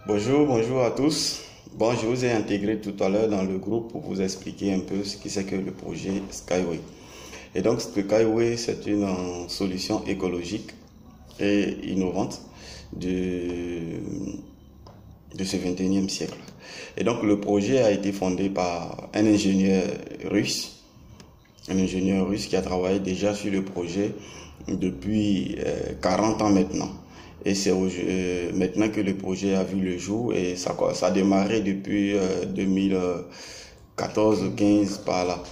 Bonjour à tous. Bon, je vous ai intégré tout à l'heure dans le groupe pour vous expliquer un peu ce que c'est que le projet Skyway. Et donc, Skyway, c'est une solution écologique et innovante de, de ce 21e siècle. Et donc, le projet a été fondé par un ingénieur russe qui a travaillé déjà sur le projet depuis 40 ans maintenant. Et c'est maintenant que le projet a vu le jour et ça a démarré depuis 2014-15 par là.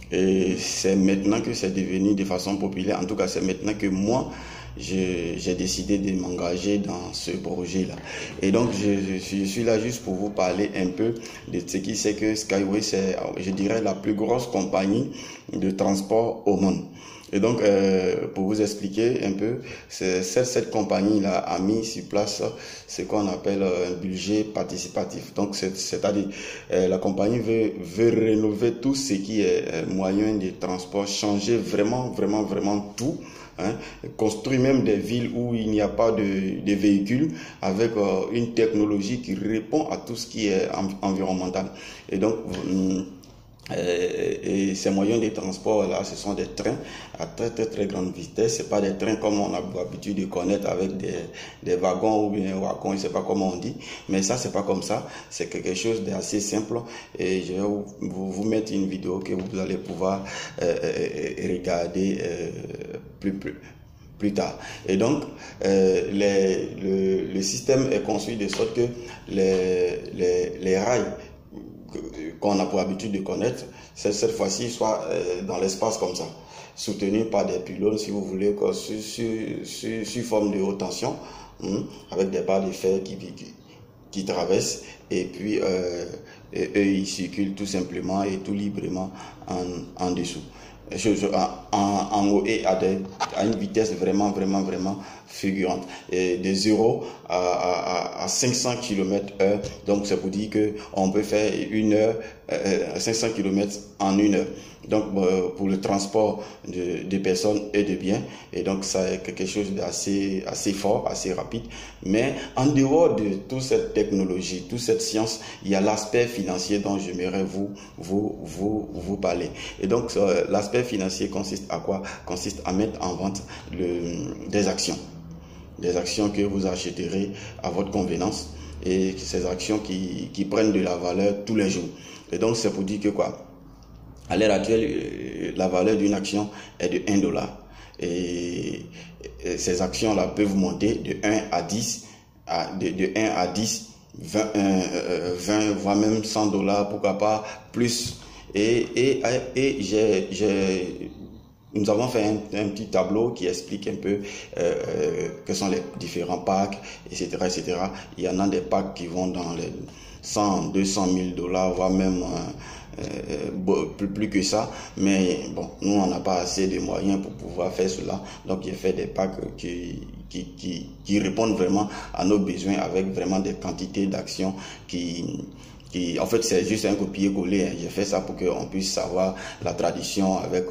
Et c'est maintenant que c'est devenu de façon populaire. En tout cas, c'est maintenant que moi, j'ai décidé de m'engager dans ce projet-là. Et donc, je suis là juste pour vous parler un peu de ce qui c'est que Skyway, c'est, je dirais, la plus grosse compagnie de transport au monde. Et donc, pour vous expliquer un peu, cette compagnie-là a mis sur place ce qu'on appelle un budget participatif. Donc, c'est-à-dire, la compagnie veut rénover tout ce qui est moyen de transport, changer vraiment tout. Hein, construire même des villes où il n'y a pas de véhicules avec une technologie qui répond à tout ce qui est environnemental. Et donc, et ces moyens de transport là, ce sont des trains à très grande vitesse. C'est pas des trains comme on a l'habitude de connaître avec des wagons ou bien wagons, je sais pas comment on dit, mais ça c'est pas comme ça. C'est quelque chose d'assez simple et je vais vous mettre une vidéo que vous allez pouvoir regarder plus tard. Et donc, le système est construit de sorte que les rails qu'on a pour habitude de connaître, cette fois-ci soit dans l'espace comme ça, soutenu par des pylônes, si vous voulez, sur forme de haute tension, avec des barres de fer qui traversent, et puis eux, ils circulent tout simplement et tout librement en dessous. En haut et à une vitesse vraiment fulgurante, et de 0 à 500 km/h. Donc c'est pour dire que on peut faire 500 km en 1 heure. Donc pour le transport de personnes et de biens. Et donc ça est quelque chose d'assez fort, assez rapide. Mais en dehors de toute cette technologie, toute cette science, il y a l'aspect financier dont j'aimerais vous parler. Et donc l'aspect financier consiste à quoi? Consiste à mettre en vente des actions. Des actions que vous achèterez à votre convenance, et ces actions qui prennent de la valeur tous les jours. Et donc c'est pour dire que quoi? À l'heure actuelle, la valeur d'une action est de 1 dollar. Et ces actions-là peuvent monter de 1 à 10, de 1 à 10, 20, voire même 100 dollars, pourquoi pas plus. Nous avons fait un petit tableau qui explique un peu quels sont les différents packs, etc. Il y en a des packs qui vont dans les 100, 200 000 dollars, voire même plus que ça. Mais bon, nous, on n'a pas assez de moyens pour pouvoir faire cela. Donc, j'ai fait des packs qui répondent vraiment à nos besoins, avec vraiment des quantités d'actions en fait, c'est juste un copier-coller. J'ai fait ça pour qu'on puisse savoir la tradition avec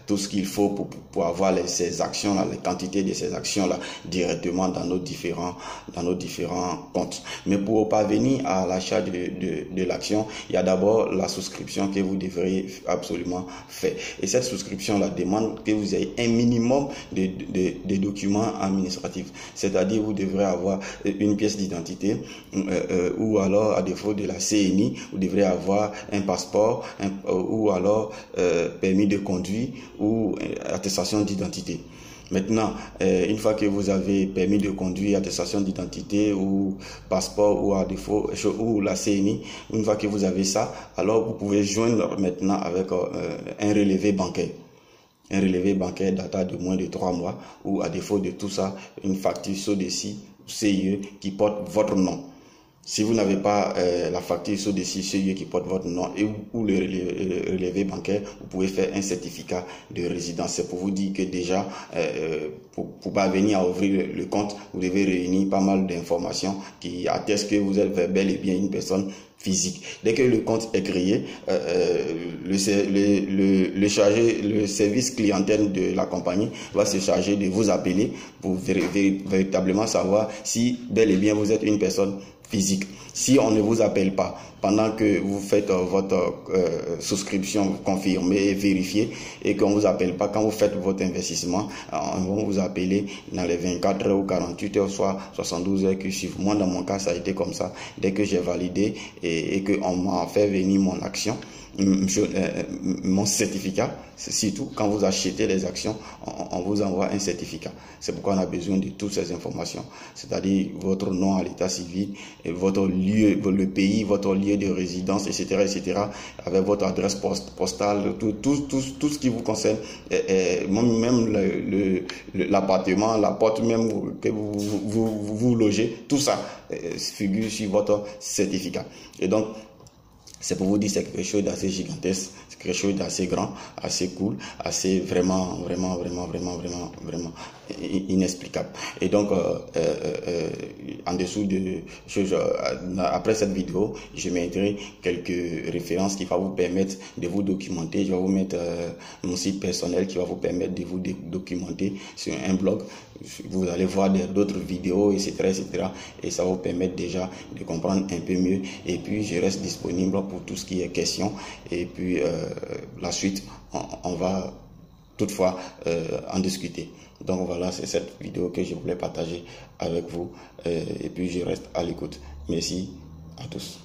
tout ce qu'il faut pour avoir ces actions-là, les quantités de ces actions-là directement dans nos différents comptes. Mais pour parvenir à l'achat de l'action, il y a d'abord la souscription que vous devrez absolument faire. Et cette souscription-là demande que vous ayez un minimum de documents administratifs. C'est-à-dire, vous devrez avoir une pièce d'identité ou alors, à défaut de la CNI, vous devrez avoir un passeport ou alors permis de conduire ou attestation d'identité. Maintenant, une fois que vous avez permis de conduire, attestation d'identité ou passeport ou à défaut ou la CNI, une fois que vous avez ça, alors vous pouvez joindre maintenant avec un relevé bancaire. Un relevé bancaire datant de moins de 3 mois ou à défaut de tout ça, une facture SODECI ou CIE qui porte votre nom. Si vous n'avez pas la facture SODECI, CIE qui porte votre nom ou le relevé bancaire, vous pouvez faire un certificat de résidence. C'est pour vous dire que déjà, pour parvenir à ouvrir le compte, vous devez réunir pas mal d'informations qui attestent que vous êtes bel et bien une personne physique. Dès que le compte est créé, le service clientèle de la compagnie va se charger de vous appeler pour véritablement savoir si bel et bien vous êtes une personne physique. Si on ne vous appelle pas pendant que vous faites votre souscription confirmée, vérifiée, et qu'on ne vous appelle pas quand vous faites votre investissement, on va vous appeler dans les 24 heures ou 48 heures, soit 72 heures qui suivent. Moi, dans mon cas, ça a été comme ça. Dès que j'ai validé et qu'on m'a fait venir mon action, mon certificat, c'est tout. Quand vous achetez les actions, on vous envoie un certificat. C'est pourquoi on a besoin de toutes ces informations, c'est-à-dire votre nom à l'état civil, et votre lieu, le pays, votre lieu de résidence, etc., avec votre adresse postale, tout ce qui vous concerne, même l'appartement, la porte même que vous logez, tout ça figure sur votre certificat. Et donc, c'est pour vous dire, c'est quelque chose d'assez gigantesque, c'est quelque chose d'assez grand, assez cool, assez vraiment inexplicable. Et donc, en dessous de après cette vidéo, je mettrai quelques références qui vont vous permettre de vous documenter. Je vais vous mettre mon site personnel qui va vous permettre de vous documenter sur un blog. Vous allez voir d'autres vidéos, etc., et ça va vous permettre déjà de comprendre un peu mieux. Et puis, je reste disponible pour tout ce qui est question. Et puis, la suite, on va toutefois en discuter. Donc voilà, c'est cette vidéo que je voulais partager avec vous. Et puis, je reste à l'écoute. Merci à tous.